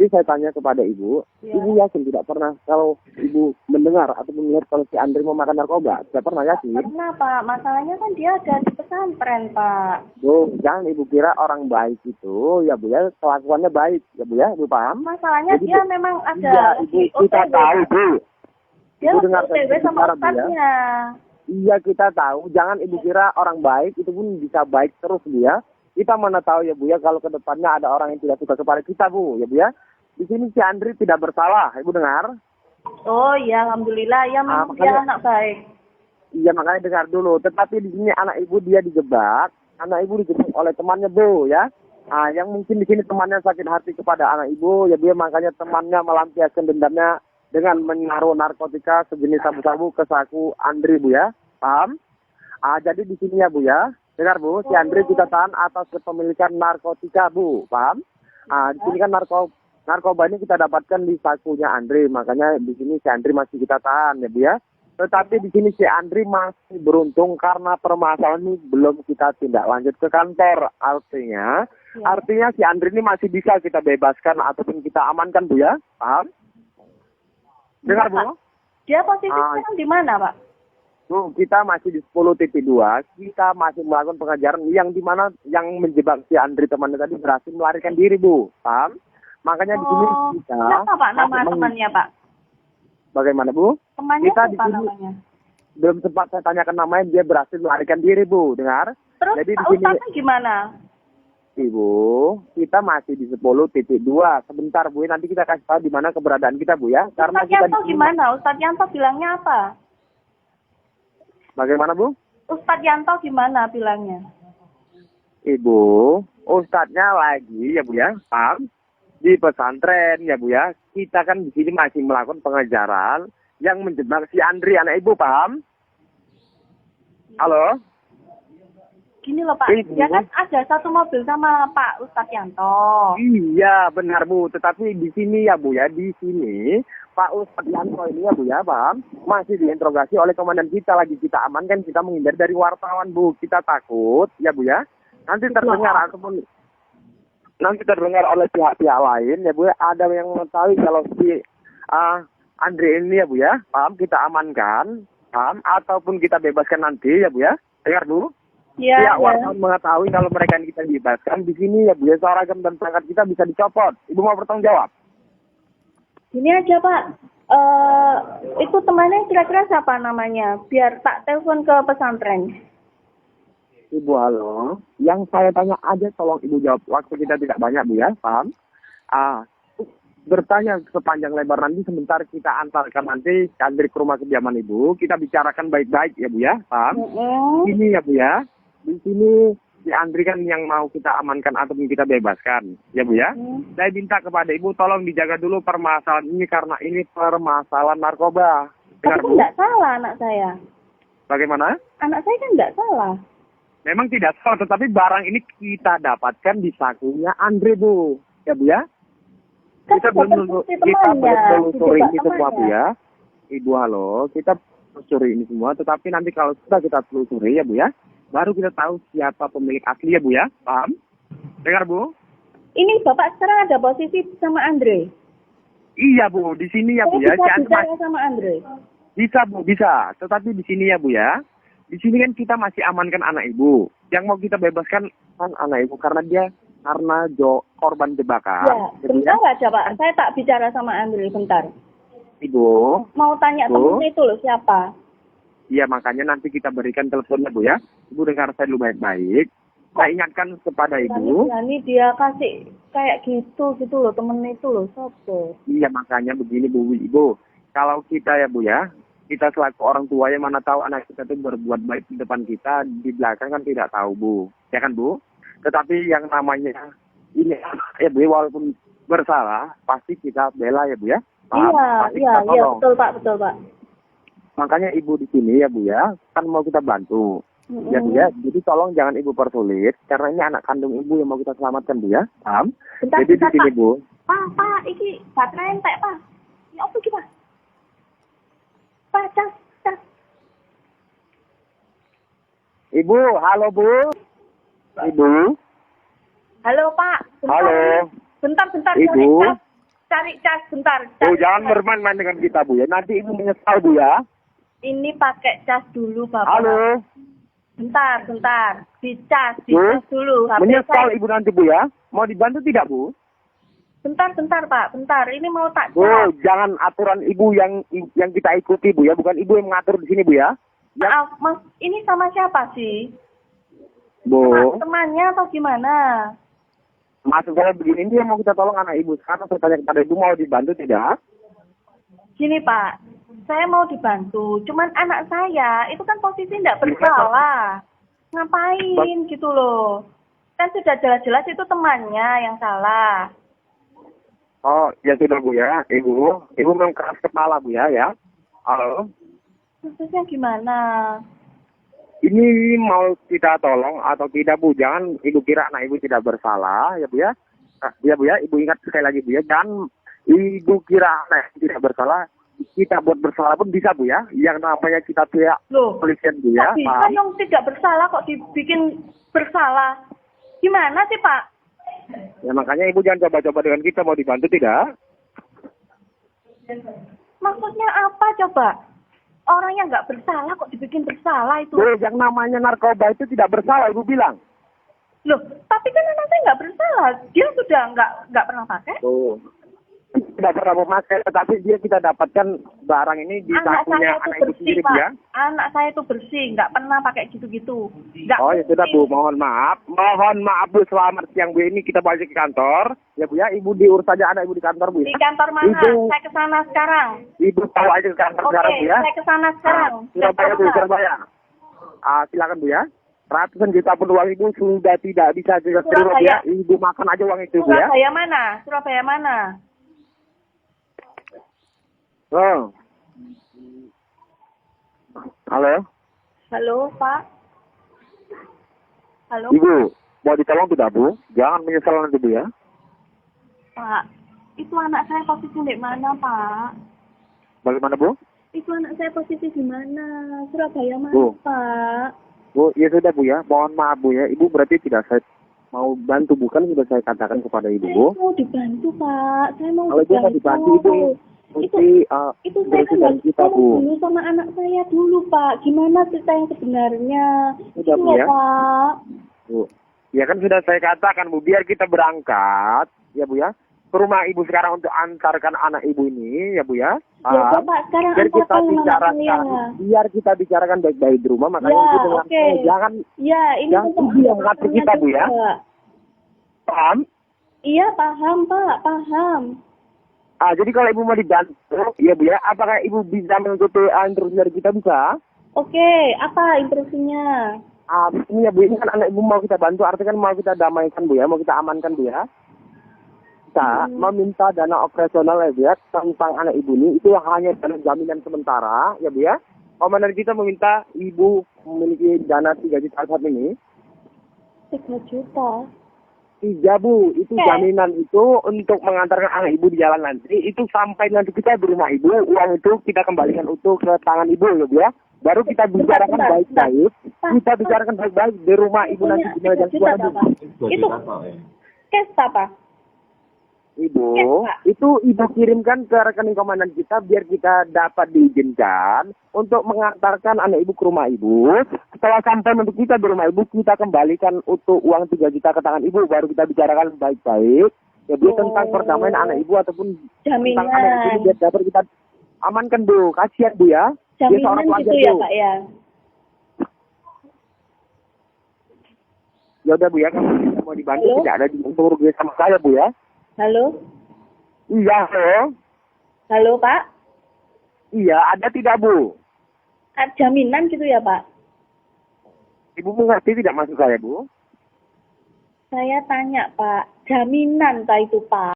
Jadi saya tanya kepada ibu, ibu yakin tidak pernah kalau ibu mendengar atau melihat kalau si Andri mau makan narkoba? Tidak pernah yakin? Pernah Pak, masalahnya kan dia ada di pesantren Pak. Bu, jangan ibu kira orang baik itu, ya Bu ya, kelakuannya baik, ya Bu ya, ibu paham? Masalahnya Jadi, dia memang ada iya, ibu, kita tahu Bu. Dia Ibu lagi dengar OTW sama ustadznya. Iya kita tahu, jangan ibu kira orang baik itu pun bisa baik terus Bu ya. Kita mana tahu ya Bu ya kalau ke depannya ada orang yang tidak suka kepada kita Bu, ya Bu ya. Di sini si Andri tidak bersalah, ibu dengar? Oh iya, alhamdulillah ya memang dia anak baik. Iya makanya dengar dulu. Tetapi di sini anak ibu dia dijebak, anak ibu dijebak oleh temannya Bu ya. Yang mungkin di sini temannya sakit hati kepada anak ibu, ya Bu ya, makanya temannya melampiaskan dendamnya dengan menaruh narkotika sejenis sabu-sabu ke saku Andri Bu ya. Paham? Jadi di sini ya Bu ya. Dengar Bu, si Andri kita tahan atas kepemilikan narkotika Bu, paham? Di sini kan narkoba ini kita dapatkan di sakunya Andri, makanya di sini si Andri masih kita tahan ya Bu ya. Tetapi di sini si Andri masih beruntung karena permasalahan ini belum kita tindak lanjut ke kantor. Artinya si Andri ini masih bisa kita bebaskan ataupun kita amankan Bu ya, paham? Dengar Bu? Dia posisinya sekarang di mana Pak? Bu, kita masih di 10.2, kita masih melakukan pengejaran yang dimana yang menjebak si Andri temannya tadi berhasil melarikan diri Bu, paham? Makanya di sini kita. Siapa Pak nama temannya Pak? Bagaimana Bu? Temannya kita di siapa sini namanya? belum sempat saya tanyakan namanya, dia berhasil melarikan diri Bu, dengar? Terus jadi Pak di sini Ustadznya gimana? Ibu, kita masih di 10.2. Sebentar Bu, nanti kita kasih tahu di mana keberadaan kita Bu ya. Karena Ustadz kita Yanto gimana? Ustadz Yanto bilangnya apa? Bagaimana Bu? Ustadz Yanto gimana bilangnya? Ibu, ustadznya lagi ya Bu ya, paham? Di pesantren ya Bu ya. Kita kan di sini masih melakukan pengejaran yang menjebak si Andri anak ibu, paham? Halo? Gini loh Pak, ya kan ada satu mobil sama Pak Ustadz Yanto. Iya benar Bu, tetapi di sini ya Bu ya, di sini Pak Ustadz Yanto ini ya Bu ya, paham? Masih diinterogasi oleh komandan kita, lagi kita amankan, kita menghindar dari wartawan Bu. Kita takut ya Bu ya, nanti terdengar ataupun nanti terdengar oleh pihak-pihak lain ya Bu ya, ada yang mengetahui kalau si Andri ini ya Bu ya, paham, kita amankan, paham, ataupun kita bebaskan nanti ya Bu ya, dengar Bu. Iya. Wartawan mengetahui kalau mereka yang kita bebaskan di sini ya Bu ya, seragam dan pangkat kita bisa dicopot. Ibu mau bertanggung jawab? Gini aja Pak, itu temannya kira-kira siapa namanya? Biar tak telepon ke pesantren. Ibu halo, yang saya tanya aja tolong Ibu jawab. Waktu kita tidak banyak Bu ya, paham? Bertanya sepanjang lebar nanti sebentar kita antarkan nanti Andri ke rumah kediaman Ibu. Kita bicarakan baik-baik ya Bu ya, paham? Ini ya Bu ya, di sini si Andri kan yang mau kita amankan ataupun kita bebaskan ya Bu ya. Saya minta kepada Ibu tolong dijaga dulu permasalahan ini karena ini permasalahan narkoba. Tapi kan nggak salah anak saya. Bagaimana? Anak saya kan nggak salah. Memang tidak salah, tetapi barang ini kita dapatkan di sakunya Andri Bu ya Bu ya. Kita belum telusuri ini semua Bu ya. Ibu halo, kita telusuri ini semua, tetapi nanti kalau sudah kita telusuri ya Bu ya, baru kita tahu siapa pemilik asli ya Bu ya, paham? Dengar Bu? Ini Bapak sekarang ada posisi sama Andre? Iya Bu, di sini ya Bu ya. Bisa bicara sama Andre? Bisa Bu, bisa. Tetapi di sini ya Bu ya, di sini kan kita masih amankan anak Ibu. Yang mau kita bebaskan kan anak Ibu karena dia korban jebakan. Ya, bentar aja Pak, saya tak bicara sama Andre, bentar. Ibu. Mau tanya temennya itu loh, siapa? Iya, makanya nanti kita berikan teleponnya Bu ya. Ibu dengar saya dulu baik-baik. Saya ingatkan kepada Ibu. Berani dia kasih kayak gitu loh, temen itu loh, sopo. Iya, makanya begini Bu, Ibu. Kalau kita ya Bu ya, kita selaku orang tua yang mana tahu anak kita itu berbuat baik di depan kita, di belakang kan tidak tahu Bu. Ya kan Bu? Tetapi yang namanya ini ya Bu, walaupun bersalah, pasti kita bela ya Bu ya. Iya, betul Pak. Makanya Ibu di sini ya Bu ya, kan mau kita bantu. Ya Bu ya, jadi tolong jangan Ibu persulit, karena ini anak kandung Ibu yang mau kita selamatkan Bu ya, paham? Jadi di sini Bu. Pak, iki baterai entek Pak. Ya apa iki Pak? Pak, cas. Ibu, halo Bu. Ibu. Halo Pak. Halo. Bentar. Ibu. cari cas bentar. Bu, Cari jangan cas. bermain-main dengan kita, Bu ya. Nanti Ibu menyesal, Bu ya. Ini pakai cas dulu, Bapak. Halo. Bentar. Dicas Bu, dulu. HP menyesal saya. Ibu nanti, Bu ya. Mau dibantu tidak, Bu? Bentar, Pak. Bentar. Ini mau tak Bu, cas. jangan aturan Ibu yang kita ikuti, Bu ya. Bukan Ibu yang mengatur di sini, Bu ya. Ya. Maaf, Mas. Ini sama siapa sih? Bu, Temannya atau gimana? maksud saya begini, ini yang mau kita tolong anak Ibu. Sekarang saya tanya kepada Ibu, mau dibantu tidak? Gini, Pak. Saya mau dibantu. Cuman anak saya itu kan posisi tidak bersalah. Ngapain gitu loh. Kan sudah jelas-jelas itu temannya yang salah. Oh, ya sudah, Bu ya. Ibu memang keras kepala, Bu ya. Halo. Maksudnya gimana? Ini mau kita tolong atau tidak, Bu? Jangan Ibu kira anak Ibu tidak bersalah, ya Bu ya. Ya Bu ya, Ibu ingat sekali lagi, Bu ya. Jangan Ibu kira anak Ibu tidak bersalah. Kita buat bersalah pun bisa, Bu ya. Yang namanya kita pihak Loh, polisian, Bu ya. kok bisa yang tidak bersalah kok dibikin bersalah? Gimana sih, Pak? Ya makanya Ibu jangan coba-coba dengan kita, mau dibantu tidak? Maksudnya apa coba? Orang yang nggak bersalah kok dibikin bersalah itu? Bu, yang namanya narkoba itu tidak bersalah, Ibu bilang. Loh, tapi kan anak saya nggak bersalah. Dia sudah nggak pernah pakai. Tuh. Tidak pernah memakai, tetapi dia kita dapatkan barang ini di Anak sakunya saya itu anak Ibu bersih, sendiri, Bu Pak. ya. Anak saya itu bersih, nggak pernah pakai gitu-gitu. Nggak Oh ya sudah, bersih. Bu, mohon maaf. Mohon maaf, Bu, selamat siang, Bu. Ini kita balik ke kantor. Ya Bu ya, Ibu diurus saja anak Ibu di kantor, Bu Di ya. kantor mana? Ibu, Saya ke sana sekarang. Ibu tahu aja ke kantor Oke, sekarang, Bu ya. saya ke sana sekarang. Surabaya, Bu, Kantor mana? Surabaya. Silakan, Bu ya. Ratusan juta pun uang Ibu sudah tidak bisa terima, Bu ya. Surabaya. Ibu makan aja uang itu, Bu ya. Surabaya mana? Surabaya mana? Oh. Halo, Halo, Pak. Halo, Ibu. Mau ditolong tidak, Bu? Jangan menyesal nanti, Bu ya. Pak. Itu anak saya posisi di mana, Pak? Bagaimana, Bu? Itu anak saya posisi di mana? Surabaya mana, Bu. Pak? Bu, ya sudah, Bu ya. Mohon maaf, Bu ya. Ibu berarti tidak saya mau bantu, bukan sudah saya katakan kepada Ibu, Bu. Saya mau dibantu, Pak. Saya mau Kalau Ibu mau dibantu, Ibu mesti itu saya kan bersihkan kita, Bu. dulu sama anak saya dulu, Pak. Gimana cerita yang sebenarnya? Sudah, Itu Bu loh, ya. Pak. Bu, ya kan sudah saya katakan, Bu, biar kita berangkat, ya Bu ya, ke rumah Ibu sekarang untuk antarkan anak Ibu ini, ya Bu ya. Ya, Bapak, sekarang Biar kita antarkan anak bicarakan, saya. biar kita bicarakan baik-baik di rumah, makanya Ya, Ibu dengan oke. jangan Ya, ini yang untuk Ibu yang ngatur kita, Bu ya. juga. Paham? Iya, paham, Pak. Paham. Jadi kalau Ibu mau dibantu, ya Bu ya, apakah Ibu bisa mengikuti instruksi dari kita, bisa? Oke, apa instruksinya? Ini ya Bu, ini kan anak Ibu mau kita bantu, artinya kan mau kita damaikan, Bu ya, mau kita amankan, Bu ya. Kita meminta dana operasional, ya Bu ya, tentang anak Ibu ini, itu hanya dana jaminan sementara, ya Bu ya. Komandan kita meminta Ibu memiliki dana 3 juta saat ini. 3 juta. 3, Bu, itu jaminan itu untuk mengantarkan anak Ibu di jalan nanti, itu sampai nanti kita di rumah Ibu, uang itu kita kembalikan utuh ke tangan Ibu, ya Bu ya. Baru kita bicarakan baik-baik, kita bicarakan baik-baik di rumah Ibu nanti gimana jalan keluar, Bu. Itu cash apa? Ibu, itu Ibu kirimkan ke rekening komandan kita biar kita dapat diizinkan untuk mengantarkan anak Ibu ke rumah Ibu. Setelah sampai untuk kita di rumah Ibu, kita kembalikan utuh uang 3 juta ke tangan Ibu, baru kita bicarakan baik-baik. Ya Bu, tentang perdamaian anak Ibu ataupun tentang anak Ibu ini biar dapat kita amankan, Bu. Kasihan, Bu ya. Jaminan gitu ya, Pak ya. Ya udah Bu ya, kalau kita mau dibantu tidak ada untung rugi sama saya, Bu ya. Halo? Iya, halo. Halo, Pak? Iya, ada tidak, Bu? Jaminan gitu ya, Pak? Ibu mengerti tidak maksud saya, Bu? Saya tanya, Pak. Jaminan kah itu, Pak?